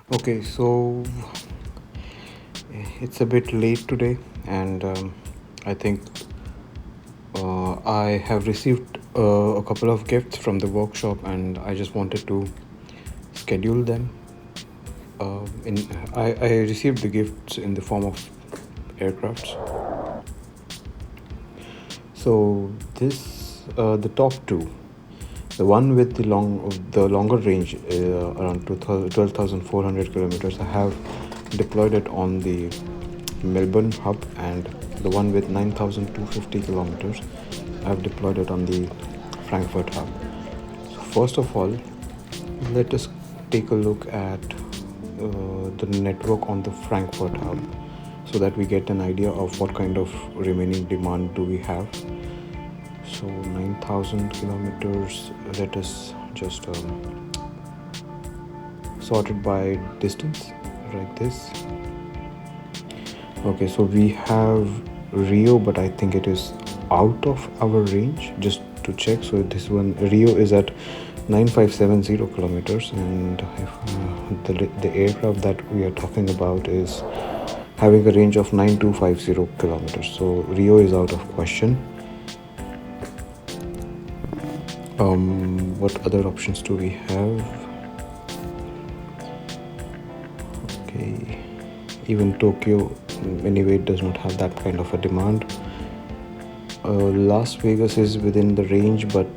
Okay, so it's a bit late today, and I think I have received a couple of gifts from the workshop, and I just wanted to schedule them. I received the gifts in the form of aircrafts. So the top two, the one with the longer range, around 12,400 kilometers. I have deployed it on the Melbourne hub, and the one with 9,250 kilometers, I've deployed it on the Frankfurt hub. So first of all, let us take a look at the network on the Frankfurt hub so that we get an idea of what kind of remaining demand do we have. So 9,000 kilometers, let us just sort it by distance like this. Okay, so we have Rio, but I think it is out of our range. Just to check, so this one, Rio, is at 9570 kilometers, and the aircraft that we are talking about is having a range of 9250 kilometers. So Rio is out of question. What other options do we have? Okay, even Tokyo, anyway, it does not have that kind of a demand. Las Vegas is within the range, but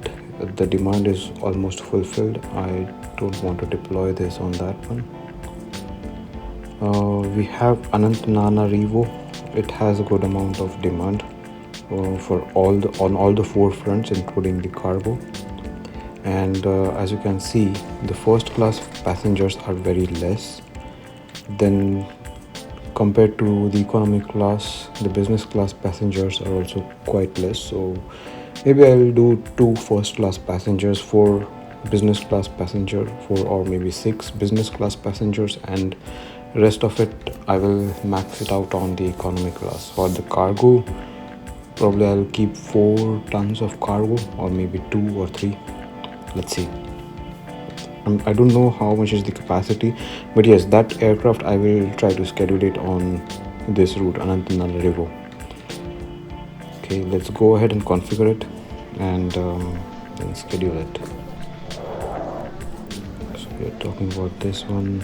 the demand is almost fulfilled. I don't want to deploy this on that one. We have Anantananarivo. It has a good amount of demand for on all the four fronts, including the cargo. And as you can see, the first class passengers are very less. Then compared to the economy class, the business class passengers are also quite less. So maybe I will do 2 first class passengers, 4 business class passenger, 4 or maybe 6 business class passengers, and rest of it I will max it out on the economy class. For the cargo, probably I'll keep 4 tons of cargo, or maybe 2 or 3. Let's see. I don't know how much is the capacity, but yes, that aircraft I will try to schedule it on this route, Anantananarivo. Okay, let's go ahead and configure it and then schedule it. So we are talking about this one.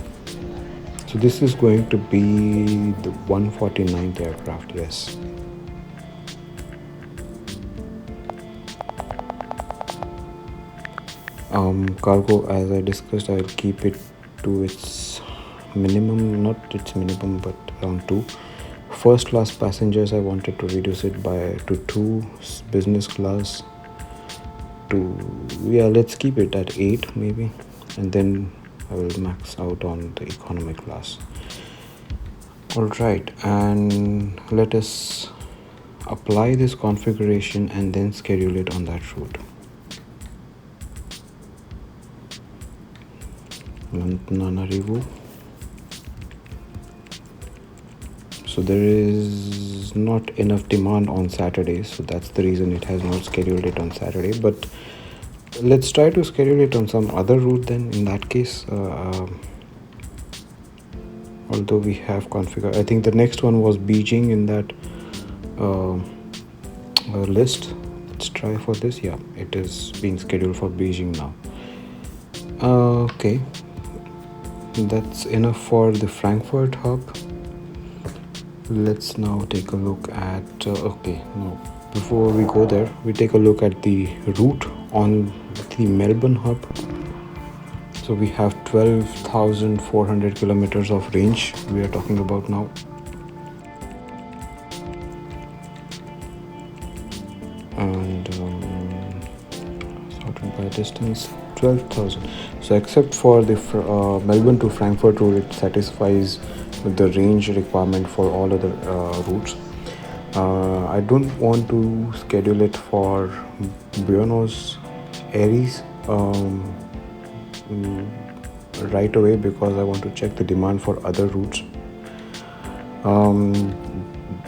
So this is going to be the 149th aircraft, yes. Cargo, as I discussed, I'll keep it to its minimum, not its minimum, but around 2. First class passengers, I wanted to reduce it to 2. Business class to, yeah, let's keep it at 8 maybe, and then I will max out on the economy class. All right, and let us apply this configuration and then schedule it on that route. Anantananarivo. So there is not enough demand on Saturday, so that's the reason it has not scheduled it on Saturday. But let's try to schedule it on some other route then. In that case, although we have configured, I think the next one was Beijing in that list. Let's try for this. Yeah, it is being scheduled for Beijing now. Okay, that's enough for the Frankfurt hub. Let's now take a look at okay, no, before we go there, we take a look at the route on the Melbourne hub. So we have 12,400 kilometers of range we are talking about now. And sorted by distance, 12,000. So except for the Melbourne to Frankfurt route, it satisfies the range requirement for all other routes. I don't want to schedule it for Buenos Aires right away, because I want to check the demand for other routes.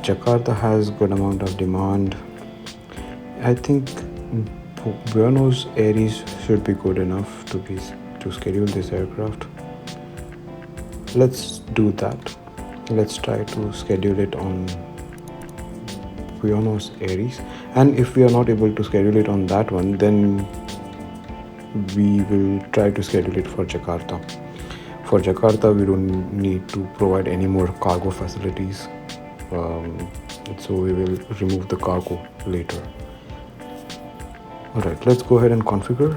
Jakarta has good amount of demand. I think Buenos Aires should be good enough to schedule this aircraft. let's do that. Let's try to schedule it on Buenos Aires, and if we are not able to schedule it on that one, then we will try to schedule it for Jakarta. For Jakarta, we don't need to provide any more cargo facilities, so we will remove the cargo later. Alright, let's go ahead and configure.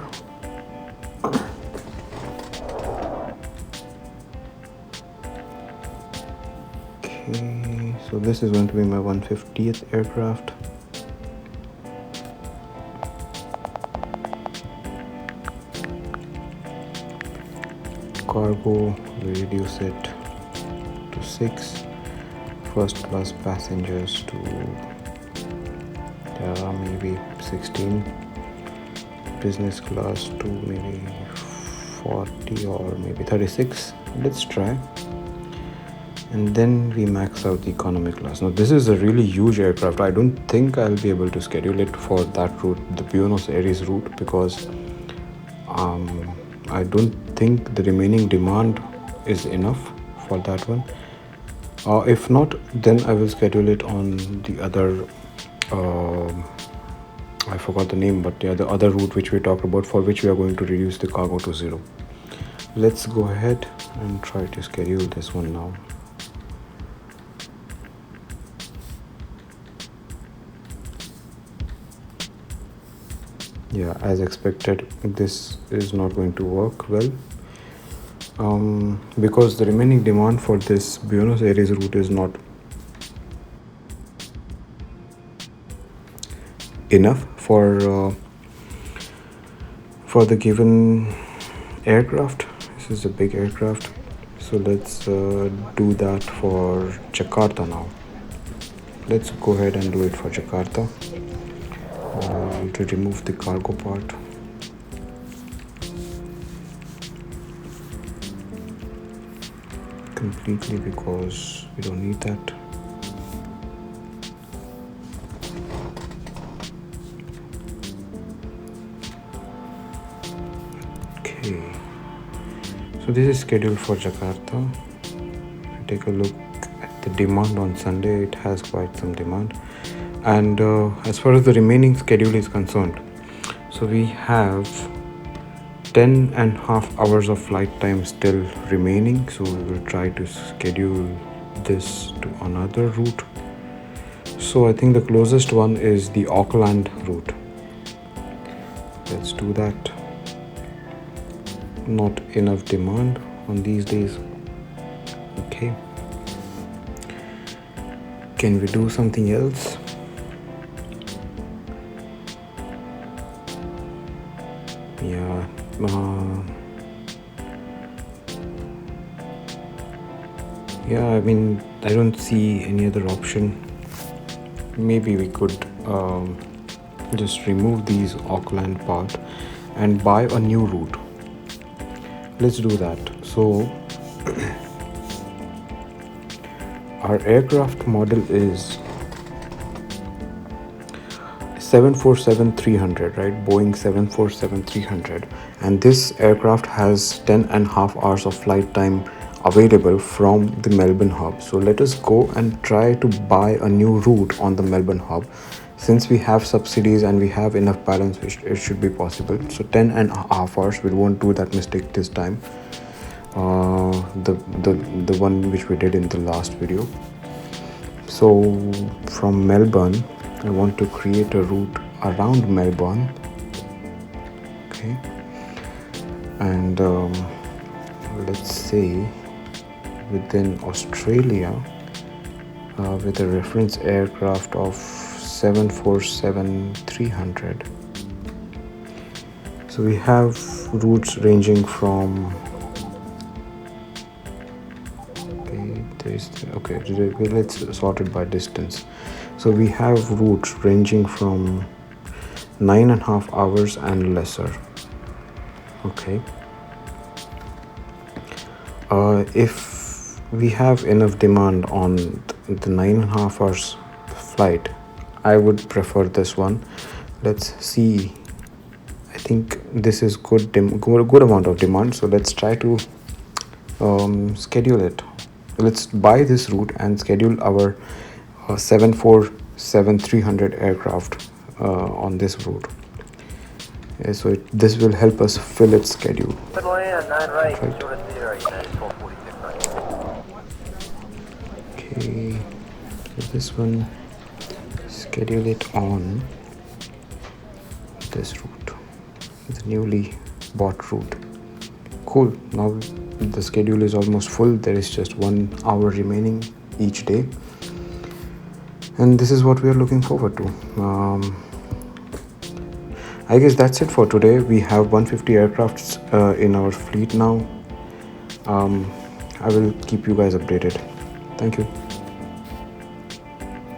Okay, so this is going to be my 150th aircraft. Cargo, we reduce it to 6. First class passengers to maybe 16. Business class to maybe 40 or maybe 36. Let's try. And then we max out the economy class. Now this is a really huge aircraft. I don't think I'll be able to schedule it for that route, the Buenos Aires route, because I don't think the remaining demand is enough for that one. If not, then I will schedule it on the other I forgot the name, but yeah, the other route which we talked about, for which we are going to reduce the cargo to 0. Let's go ahead and try to schedule this one now. Yeah, as expected, this is not going to work well, because the remaining demand for this Buenos Aires route is not enough for the given aircraft. This is a big aircraft, so let's do that for Jakarta now. Let's go ahead and do it for Jakarta. To remove the cargo part. Completely, because we don't need that. Okay, so this is scheduled for Jakarta. Take a look at the demand on Sunday. It has quite some demand. And as far as the remaining schedule is concerned, so we have 10.5 hours of flight time still remaining, so we will try to schedule this to another route. So I think the closest one is the Auckland route. Let's do that. Not enough demand on these days. Okay, can we do something else? Yeah, I mean, I don't see any other option. Maybe we could just remove these Auckland part and buy a new route. Let's do that. So our aircraft model is 747-300, right? Boeing 747-300, and this aircraft has 10.5 hours of flight time available from the Melbourne hub. So let us go and try to buy a new route on the Melbourne hub. Since we have subsidies and we have enough balance, it should be possible. So 10.5 hours, we won't do that mistake this time. The one which we did in the last video. So from Melbourne, I want to create a route around Melbourne. Okay, and let's say within Australia, with a reference aircraft of 747-300. So we have routes ranging from let's sort it by distance. So we have routes ranging from 9.5 hours and lesser. Okay, if we have enough demand on the 9.5 hours flight, I would prefer this one. Let's see. I think this is good amount of demand, so let's try to schedule it. Let's buy this route and schedule our 747-300 aircraft on this route. So this will help us fill its schedule. Right. Okay, so this one, schedule it on this route, the newly bought route. Cool. Now the schedule is almost full. There is just 1 hour remaining each day, and this is what we are looking forward to. I guess that's it for today. We have 150 aircrafts in our fleet now. I will keep you guys updated. Thank you.